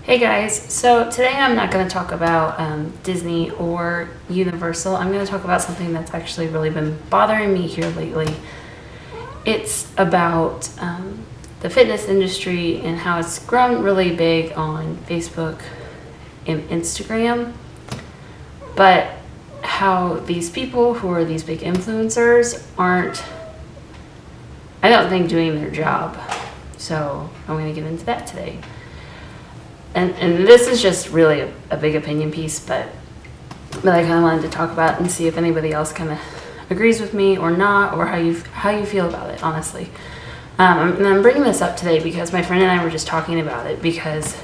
Hey guys, so today I'm not going to talk about Disney or Universal. I'm going to talk about something that's actually really been bothering me here lately. It's about the fitness industry and how it's grown really big on Facebook and Instagram, but how these people who are these big influencers aren't, I don't think, doing their job. So I'm going to get into that today. And this is just really a big opinion piece, but I kind of wanted to talk about and see if anybody else kind of agrees with me or not, or how you feel about it, honestly. And I'm bringing this up today because my friend and I were just talking about it, because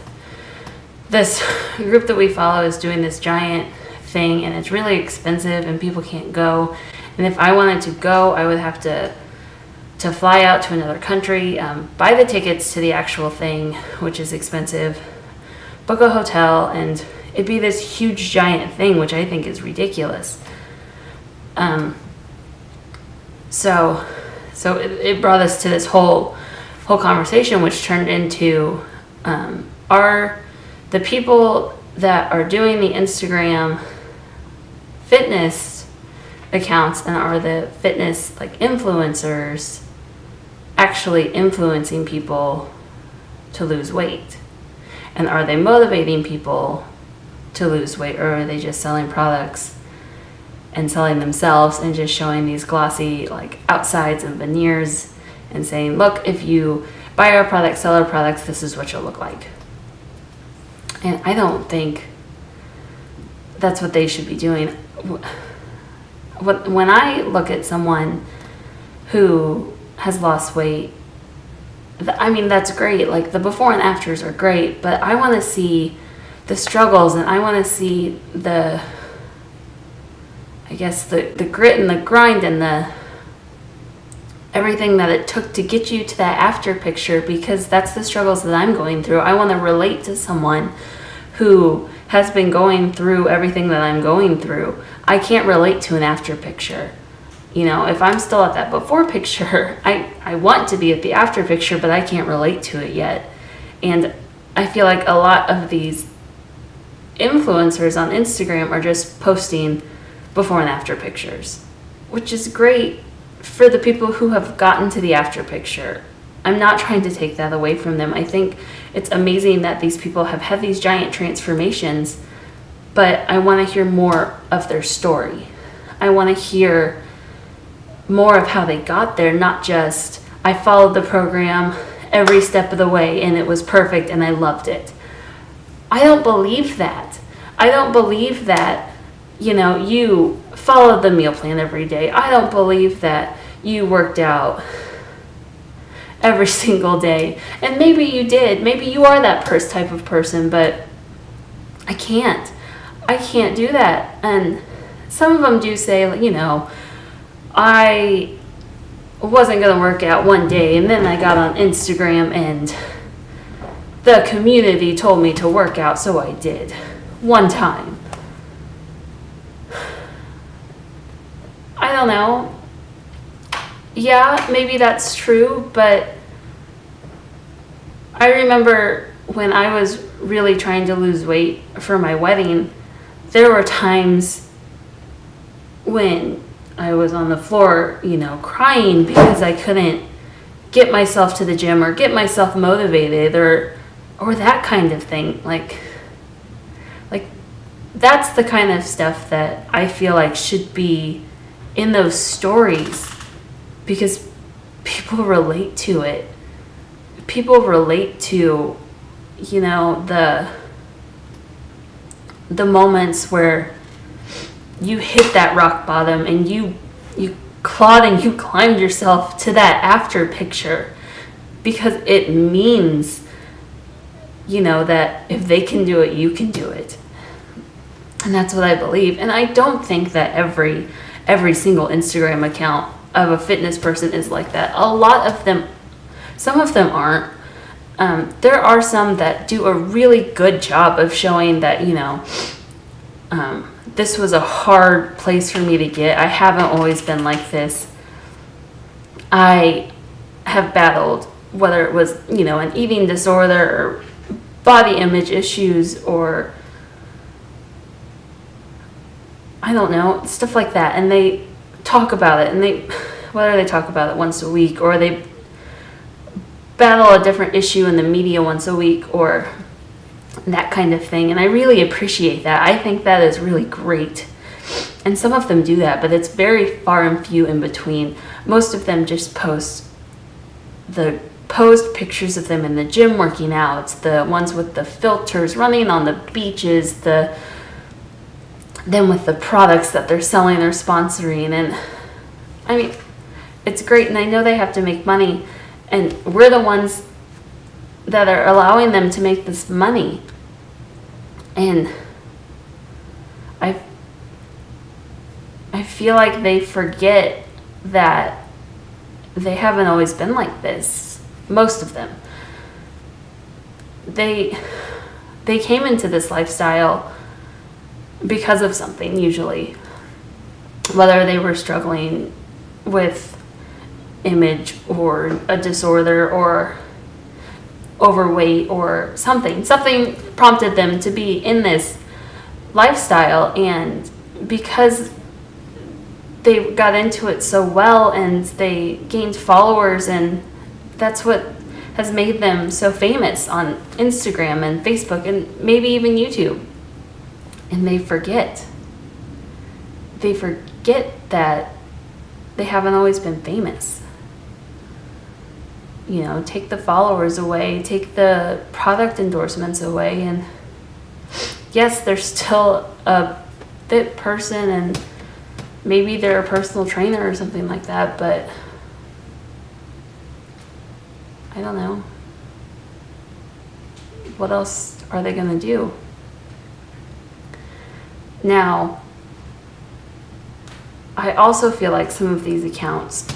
this group that we follow is doing this giant thing, and it's really expensive, and people can't go. And if I wanted to go, I would have to fly out to another country, buy the tickets to the actual thing, which is expensive, book a hotel, and it'd be this huge giant thing, which I think is ridiculous. So it brought us to this whole conversation, which turned into are the people that are doing the Instagram fitness accounts and are the fitness influencers actually influencing people to lose weight? And are they motivating people to lose weight, or are they just selling products and selling themselves and just showing these glossy outsides and veneers and saying, look, if you buy our products, sell our products, this is what you'll look like? And I don't think that's what they should be doing. When I look at someone who has lost weight, I mean, that's great. The before and afters are great, but I want to see the struggles, and I want to see the grit and the grind and the everything that it took to get you to that after picture, because that's the struggles that I'm going through. I want to relate to someone who has been going through everything that I'm going through. I can't relate to an after picture. If I'm still at that before picture, I want to be at the after picture, but I can't relate to it yet. And I feel like a lot of these influencers on Instagram are just posting before and after pictures, which is great for the people who have gotten to the after picture. I'm not trying to take that away from them. I think it's amazing that these people have had these giant transformations, but I want to hear more of their story. I want to hear more of how they got there, not just, I followed the program every step of the way and it was perfect and I loved it. I don't believe that. I don't believe that, you followed the meal plan every day. I don't believe that you worked out every single day. And maybe you did. Maybe you are that type of person, but I can't do that. And some of them do say, I wasn't going to work out one day, and then I got on Instagram and the community told me to work out, so I did. One time. I don't know. Yeah, maybe that's true, but I remember when I was really trying to lose weight for my wedding, there were times when I was on the floor, crying because I couldn't get myself to the gym or get myself motivated or that kind of thing. Like that's the kind of stuff that I feel like should be in those stories, because people relate to it. People relate to, the moments where you hit that rock bottom and you clawed and you climbed yourself to that after picture, because it means, that if they can do it, you can do it. And that's what I believe. And I don't think that every single Instagram account of a fitness person is like that. A lot of them, some of them aren't. There are some that do a really good job of showing that, this was a hard place for me to get. I haven't always been like this. I have battled, whether it was, an eating disorder or body image issues, or I don't know, stuff like that. And they talk about it, and whether they talk about it once a week, or they battle a different issue in the media once a week, or that kind of thing. And I really appreciate that. I think that is really great. And some of them do that, but it's very far and few in between. Most of them just post pictures of them in the gym working out, the ones with the filters running on the beaches, them with the products that they're selling or sponsoring. And I mean, it's great, and I know they have to make money, and we're the ones that are allowing them to make this money. And I feel like they forget that they haven't always been like this. Most of them. They came into this lifestyle because of something, usually. Whether they were struggling with image or a disorder or overweight or something. Something prompted them to be in this lifestyle, and because they got into it so well and they gained followers, and that's what has made them so famous on Instagram and Facebook and maybe even YouTube. And they forget that they haven't always been famous. You know, take the followers away, take the product endorsements away, and yes, they're still a fit person, and maybe they're a personal trainer or something like that, but I don't know. What else are they going to do? Now, I also feel like some of these accounts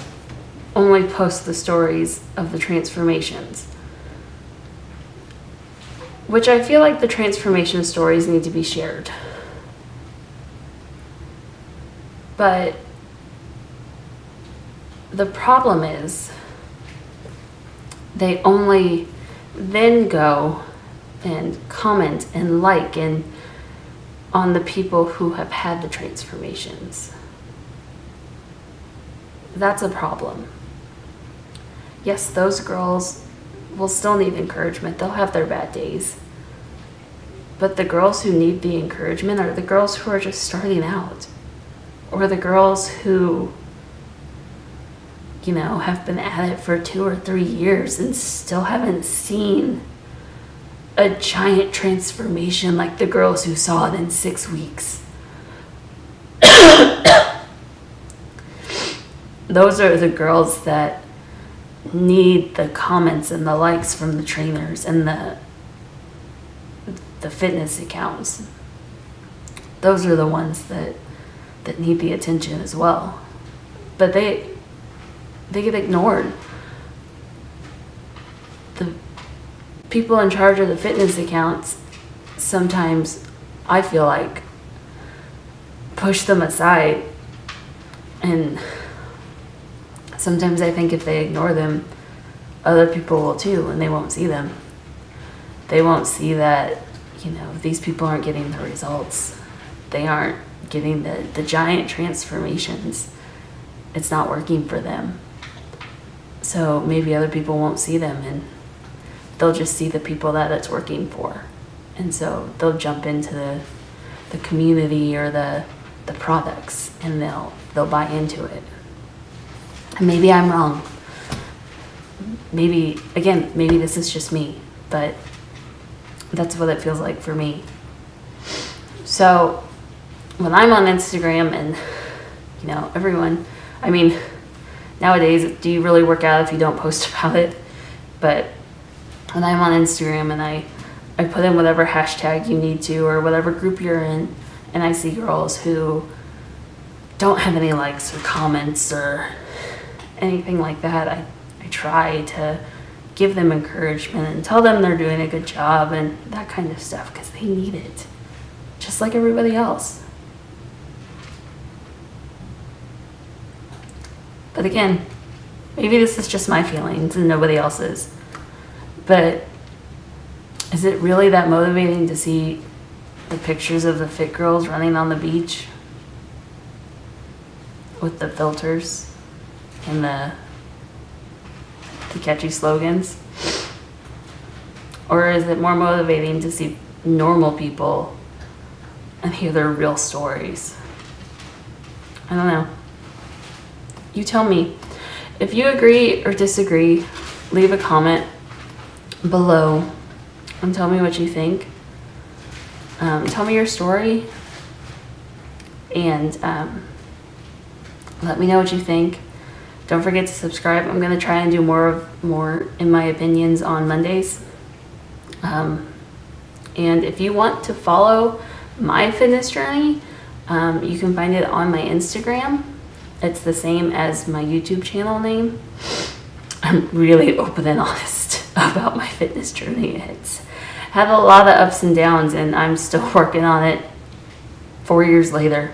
only post the stories of the transformations, which I feel like the transformation stories need to be shared. But the problem is they only then go and comment and like and on the people who have had the transformations. That's a problem. Yes, those girls will still need encouragement. They'll have their bad days. But the girls who need the encouragement are the girls who are just starting out. Or the girls who, you know, have been at it for 2 or 3 years and still haven't seen a giant transformation like the girls who saw it in 6 weeks. Those are the girls that need the comments and the likes from the trainers and the fitness accounts. Those are the ones that need the attention as well. But they get ignored. The people in charge of the fitness accounts sometimes, I feel like, push them aside, and sometimes I think if they ignore them, other people will too, and they won't see them. They won't see that, you know, these people aren't getting the results. They aren't getting the giant transformations. It's not working for them. So maybe other people won't see them, and they'll just see the people that it's working for. And so they'll jump into the community or the products, and they'll buy into it. Maybe I'm wrong. Maybe this is just me, but that's what it feels like for me. So when I'm on Instagram and, you know, everyone, I mean, nowadays, do you really work out if you don't post about it? But when I'm on Instagram and I put in whatever hashtag you need to or whatever group you're in, and I see girls who don't have any likes or comments or anything like that, I try to give them encouragement and tell them they're doing a good job and that kind of stuff, because they need it, just like everybody else. But again, maybe this is just my feelings and nobody else's. But Is it really that motivating to see the pictures of the fit girls running on the beach with the filters and the catchy slogans? Or is it more motivating to see normal people and hear their real stories? I don't know. You tell me. If you agree or disagree, leave a comment below and tell me what you think. Tell me your story and let me know what you think. Don't forget to subscribe. I'm going to try and do more in my opinions on Mondays. And if you want to follow my fitness journey, you can find it on my Instagram. It's the same as my YouTube channel name. I'm really open and honest about my fitness journey. It's had a lot of ups and downs, and I'm still working on it 4 years later.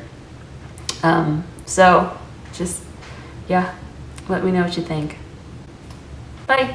So just, yeah, let me know what you think. Bye.